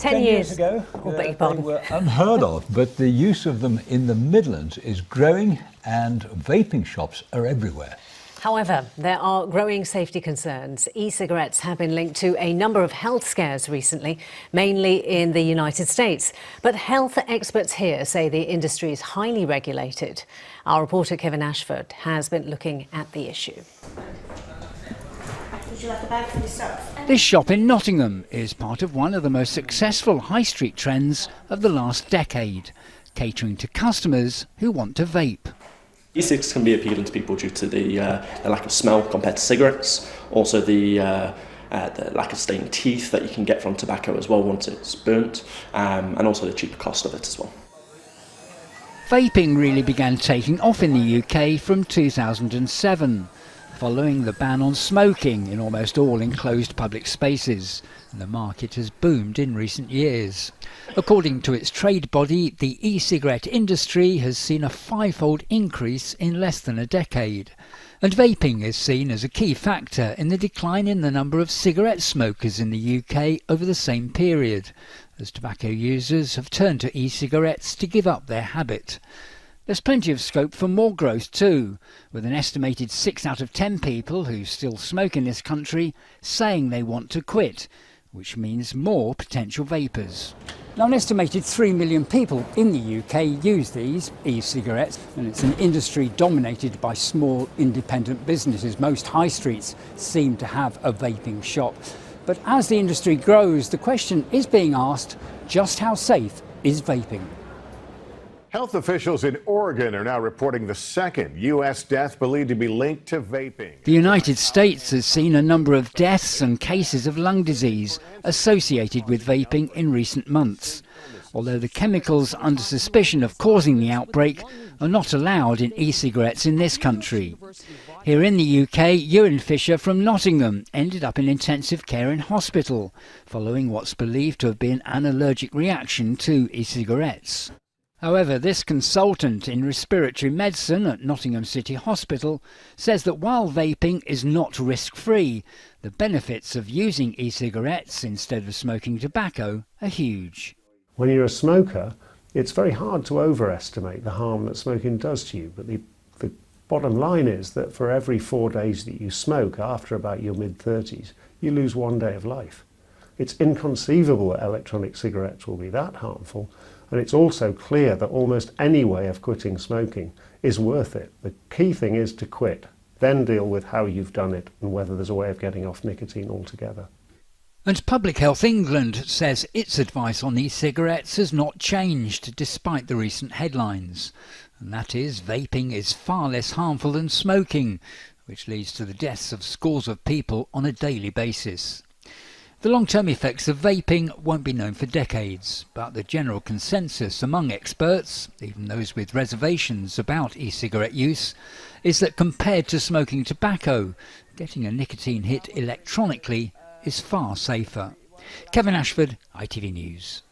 10 years ago, they were unheard of, but the use of them in the Midlands is growing and vaping shops are everywhere. However, there are growing safety concerns. E-cigarettes have been linked to a number of health scares recently, mainly in the United States. But health experts here say the industry is highly regulated. Our reporter Kevin Ashford has been looking at the issue. Would you like a bag for yourself? This shop in Nottingham is part of one of the most successful high street trends of the last decade, catering to customers who want to vape. E-cigs can be appealing to people due to the lack of smell compared to cigarettes, also the lack of stained teeth that you can get from tobacco as well once it's burnt, and also the cheaper cost of it as well. Vaping really began taking off in the UK from 2007, following the ban on smoking in almost all enclosed public spaces, and the market has boomed in recent years. According to its trade body, the e-cigarette industry has seen a fivefold increase in less than a decade, and vaping is seen as a key factor in the decline in the number of cigarette smokers in the UK over the same period, as tobacco users have turned to e-cigarettes to give up their habit. There's plenty of scope for more growth too, with an estimated 6 out of 10 people who still smoke in this country saying they want to quit, which means more potential vapers. Now, an estimated 3 million people in the UK use these e-cigarettes, and it's an industry dominated by small independent businesses. Most high streets seem to have a vaping shop. But as the industry grows, the question is being asked, just how safe is vaping? Health officials in Oregon are now reporting the second U.S. death believed to be linked to vaping. The United States has seen a number of deaths and cases of lung disease associated with vaping in recent months, although the chemicals under suspicion of causing the outbreak are not allowed in e-cigarettes in this country. Here in the UK, Ewan Fisher from Nottingham ended up in intensive care in hospital, following what's believed to have been an allergic reaction to e-cigarettes. However, this consultant in respiratory medicine at Nottingham City Hospital says that while vaping is not risk-free, the benefits of using e-cigarettes instead of smoking tobacco are huge. When you're a smoker, it's very hard to overestimate the harm that smoking does to you, but the bottom line is that for every 4 days that you smoke after about your mid-30s, you lose 1 day of life. It's inconceivable that electronic cigarettes will be that harmful. And it's also clear that almost any way of quitting smoking is worth it. The key thing is to quit, then deal with how you've done it and whether there's a way of getting off nicotine altogether. And Public Health England says its advice on e-cigarettes has not changed despite the recent headlines. And that is, vaping is far less harmful than smoking, which leads to the deaths of scores of people on a daily basis. The long-term effects of vaping won't be known for decades, but the general consensus among experts, even those with reservations about e-cigarette use, is that compared to smoking tobacco, getting a nicotine hit electronically is far safer. Kevin Ashford, ITV News.